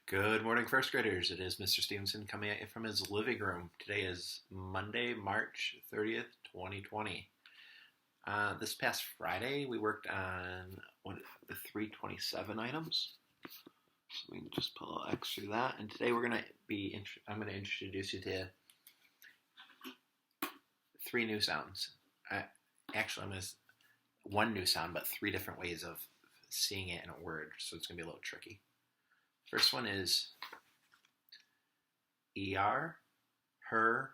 Good morning, first graders. It is Mr. Stevenson coming at you from his living room. Today is Monday, March 30th, 2020. This past Friday, we worked on the 327 items. So we can just put a little X through that. And today I'm going to introduce you to 3 new sounds. One new sound, but 3 different ways of seeing it in a word. So it's going to be a little tricky. First one is er, her,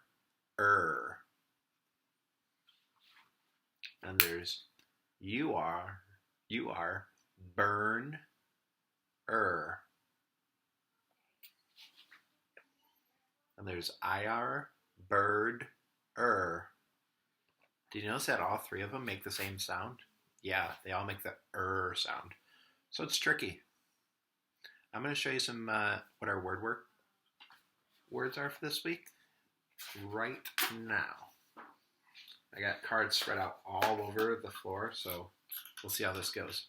And there's you are, burn, And there's ir, bird, Did you notice that all 3 of them make the same sound? Yeah, they all make the sound. So it's tricky. I'm going to show you some what our words are for this week right now. I got cards spread out all over the floor, so we'll see how this goes.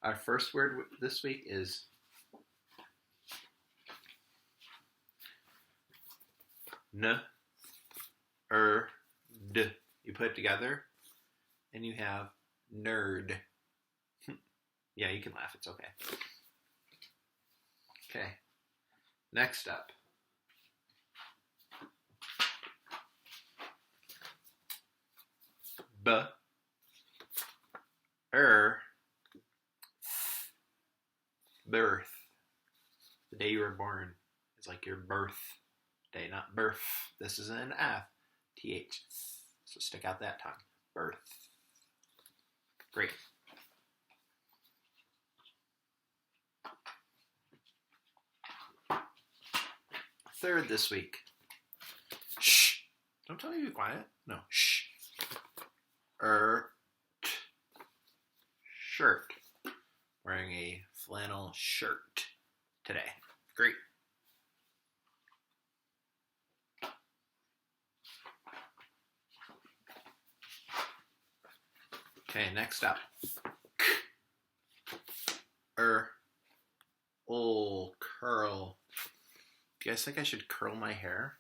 Our first word this week is d. You put it together, and you have nerd. Yeah, you can laugh. It's okay. Okay, next up. Birth. The day you were born is like your birth day, not birth. This is an F. TH. So stick out that tongue. Birth. Great. Third this week. Shh. Don't tell me to be quiet. No. Shh. Shirt. Wearing a flannel shirt today. Great. Okay, next up. Curl. Do you guys think I should curl my hair?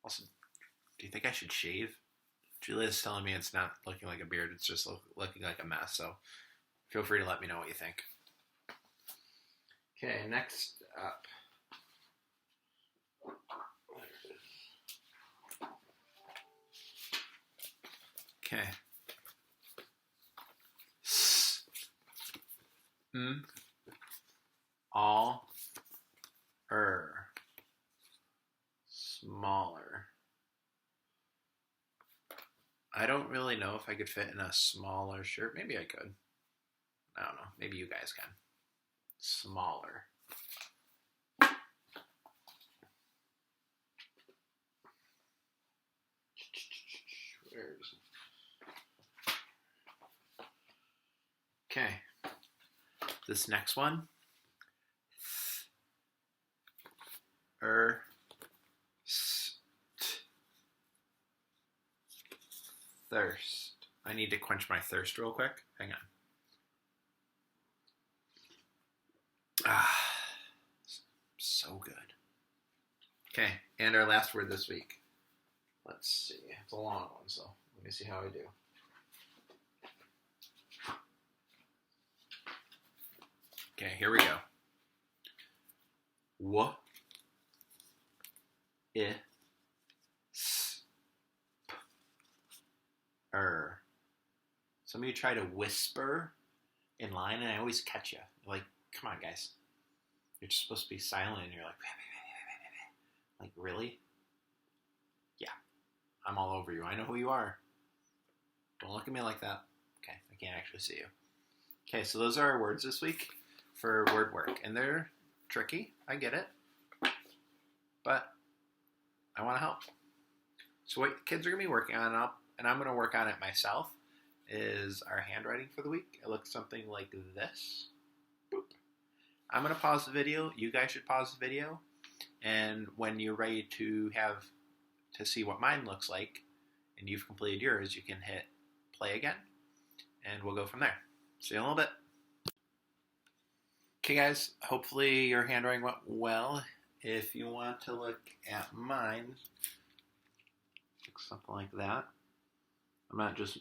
Also, do you think I should shave? Julia's telling me it's not looking like a beard, it's just looking like a mess, so feel free to let me know what you think. Okay, next up. Okay. Smaller. I don't really know if I could fit in a smaller shirt. Maybe I could. I don't know. Maybe you guys can. Smaller. Where is it? Okay. This next one. Thirst. I need to quench my thirst real quick. Hang on. So good. Okay, and our last word this week. Let's see. It's a long one, so let me see how I do. Okay, here we go. Some of you try to whisper in line, and I always catch you. You're like, come on, guys. You're just supposed to be silent, and you're like, really? Yeah, I'm all over you. I know who you are. Don't look at me like that. Okay, I can't actually see you. Okay, so those are our words this week for word work, and they're tricky. I get it, but I want to help. So what kids are going to be working on, and I'm going to work on it myself, is our handwriting for the week. It looks something like this. Boop. I'm going to pause the video. You guys should pause the video. And when you're ready to see what mine looks like, and you've completed yours, you can hit play again, and we'll go from there. See you in a little bit. Okay, guys, hopefully your handwriting went well. If you want to look at mine, something like that. I'm not just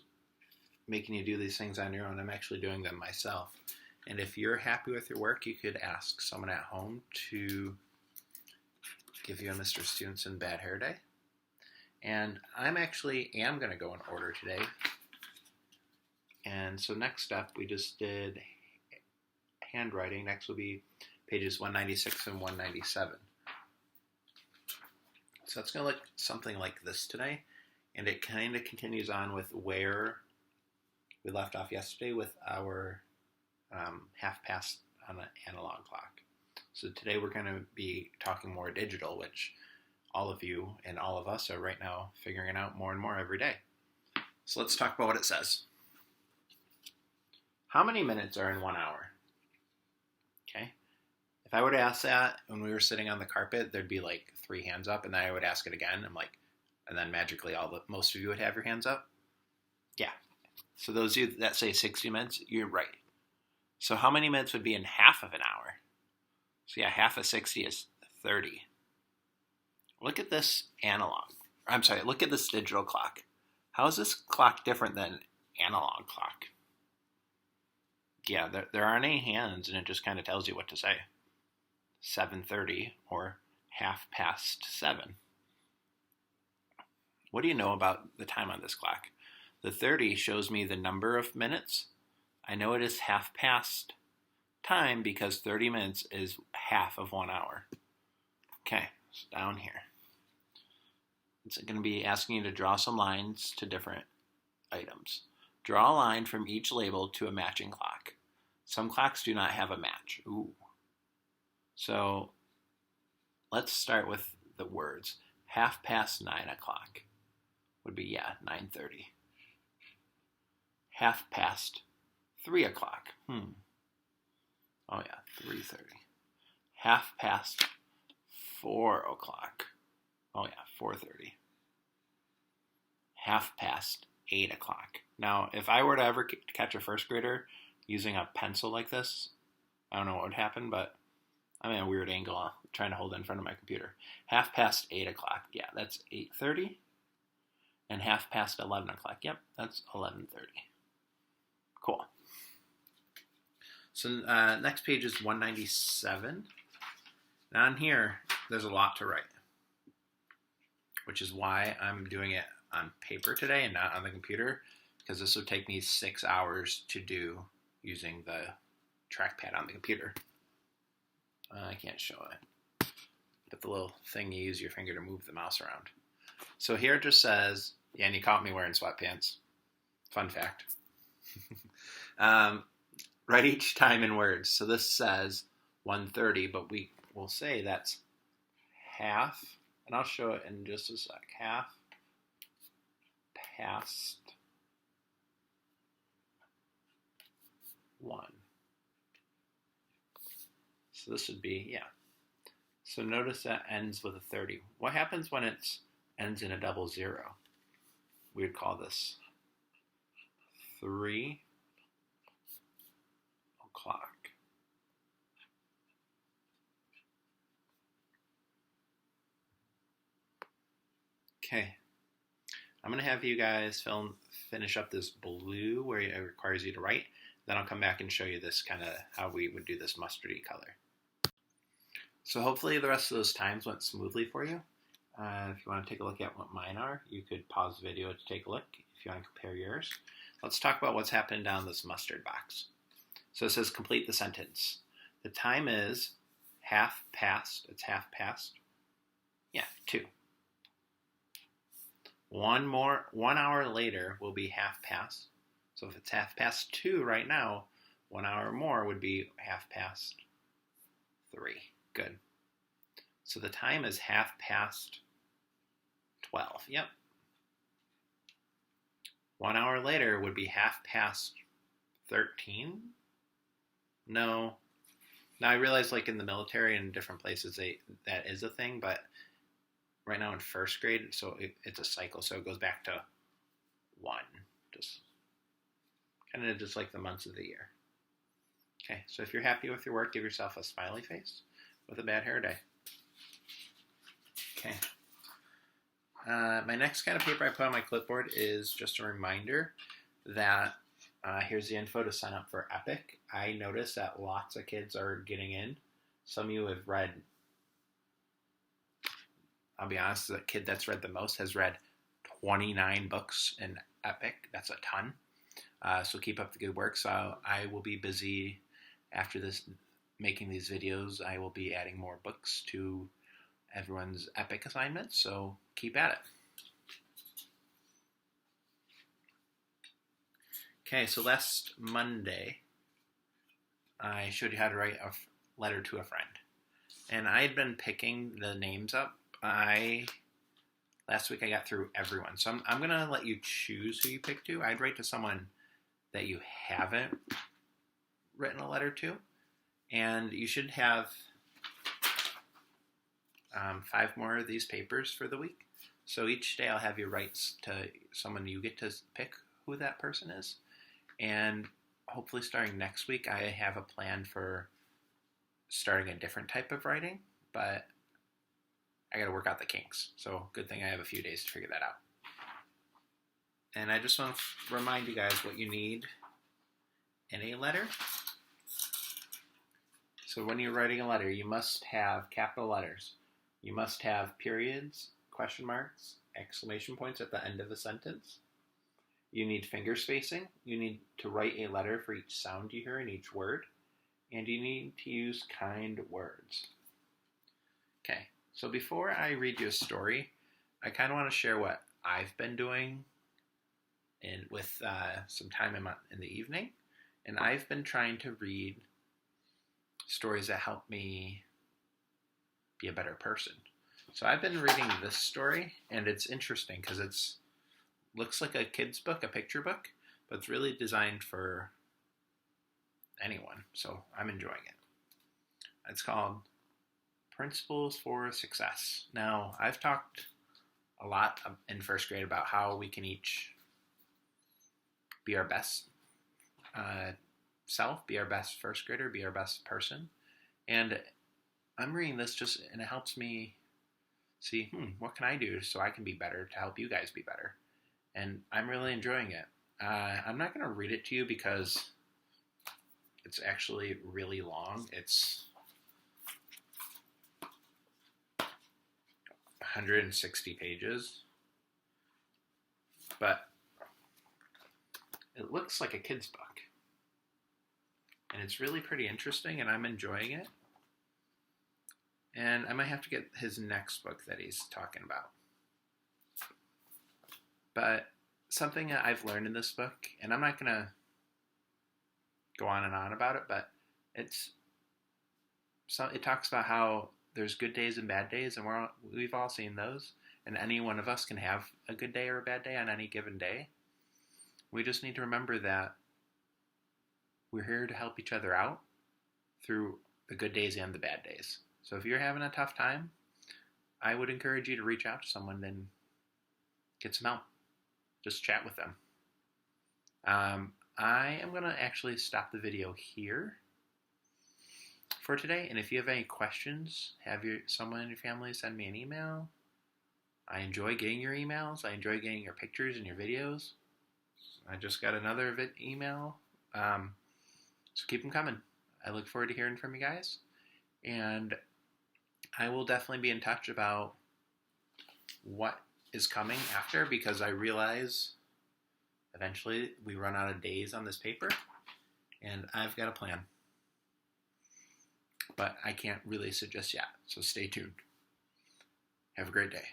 making you do these things on your own. I'm actually doing them myself. And if you're happy with your work, you could ask someone at home to give you a Mr. Stevenson bad hair day. And I'm actually am going to go in order today. And so next up, we just did handwriting. Next will be pages 196 and 197. So it's going to look something like this today. And it kind of continues on with where we left off yesterday with our half past on an analog clock. So today we're going to be talking more digital, which all of you and all of us are right now figuring out more and more every day. So let's talk about what it says. How many minutes are in 1 hour? Okay. If I were to ask that when we were sitting on the carpet, there'd be like 3 hands up, and then I would ask it again. I'm like, and then magically most of you would have your hands up. Yeah. So those of you that say 60 minutes, you're right. So how many minutes would be in half of an hour? So yeah, half of 60 is 30. Look at this look at this digital clock. How is this clock different than analog clock? Yeah, there aren't any hands, and it just kind of tells you what to say. 7:30 or 7:30. What do you know about the time on this clock? The 30 shows me the number of minutes. I know it is half past time because 30 minutes is half of 1 hour. Okay, so down here. It's going to be asking you to draw some lines to different items. Draw a line from each label to a matching clock. Some clocks do not have a match. Ooh. So let's start with the words. 9:30 would be, 9:30. 3:00. Oh yeah, 3:30. 4:00. Oh yeah, 4:30. 8:00. Now, if I were to ever catch a first grader using a pencil like this, I don't know what would happen, but I'm in a weird angle trying to hold it in front of my computer. 8:00. Yeah, that's 8:30. And 11:00. Yep, that's 11:30. Cool. So next page is 197. Now on here, there's a lot to write, which is why I'm doing it on paper today and not on the computer, because this would take me 6 hours to do using the trackpad on the computer. I can't show it, but the little thing you use your finger to move the mouse around. So here it just says, and you caught me wearing sweatpants. Fun fact. Write each time in words. So this says 1:30, but we will say that's half, and I'll show it in just a sec. 1:30. So this would be, So notice that ends with a 30. What happens when it ends in a 00? We would call this 3:00. Okay. I'm going to have you guys finish up this blue where it requires you to write. Then I'll come back and show you this kind of how we would do this mustardy color. So hopefully the rest of those times went smoothly for you. If you want to take a look at what mine are, you could pause the video to take a look if you want to compare yours. Let's talk about what's happening down this mustard box. So it says complete the sentence. The time is 2:30. It's 2. 1 hour later will be 2:30. So if it's 2:30 right now, 1 hour more would be 3:30. Good. So the time is 12. Yep. 1 hour later would be 13. No. Now I realize like in the military and different places that is a thing, but right now in first grade, so it's a cycle, so it goes back to 1. Just kind of just like the months of the year. Okay, so if you're happy with your work, give yourself a smiley face with a bad hair day. Okay. My next kind of paper I put on my clipboard is just a reminder that here's the info to sign up for Epic. I noticed that lots of kids are getting in. Some of you have read, I'll be honest, the kid that's read the most has read 29 books in Epic. That's a ton. So keep up the good work. So I will be busy after this making these videos. I will be adding more books to everyone's Epic assignments, so keep at it. Okay, so last Monday, I showed you how to write a letter to a friend. And I had been picking the names up. Last week I got through everyone. So I'm going to let you choose who you pick to. I'd write to someone that you haven't written a letter to. And you should have 5 more of these papers for the week. So each day I'll have you write to someone. You get to pick who that person is. And hopefully starting next week, I have a plan for starting a different type of writing, but I got to work out the kinks. So good thing I have a few days to figure that out. And I just want to remind you guys what you need in a letter. So when you're writing a letter, you must have capital letters. You must have periods, question marks, exclamation points at the end of a sentence. You need finger spacing. You need to write a letter for each sound you hear in each word. And you need to use kind words. Okay, so before I read you a story, I kind of want to share what I've been doing with some time in the evening. And I've been trying to read stories that help me be a better person. So I've been reading this story, and it's interesting because it's looks like a kid's book, a picture book, but it's really designed for anyone. So I'm enjoying it. It's called Principles for Success. Now, I've talked a lot in first grade about how we can each be our best self, be our best first grader, be our best person. And I'm reading this and it helps me see, what can I do so I can be better to help you guys be better? And I'm really enjoying it. I'm not going to read it to you because it's actually really long. It's 160 pages. But it looks like a kid's book. And it's really pretty interesting, and I'm enjoying it. And I might have to get his next book that he's talking about. But something that I've learned in this book, and I'm not going to go on and on about it, but it talks about how there's good days and bad days, and we've all seen those, and any one of us can have a good day or a bad day on any given day. We just need to remember that we're here to help each other out through the good days and the bad days. So if you're having a tough time, I would encourage you to reach out to someone and get some help. Just chat with them. I am going to actually stop the video here for today. And if you have any questions, have someone in your family send me an email. I enjoy getting your emails. I enjoy getting your pictures and your videos. I just got another email. So keep them coming. I look forward to hearing from you guys. And I will definitely be in touch about what is coming after, because I realize eventually we run out of days on this paper, and I've got a plan. But I can't really suggest yet, so stay tuned. Have a great day.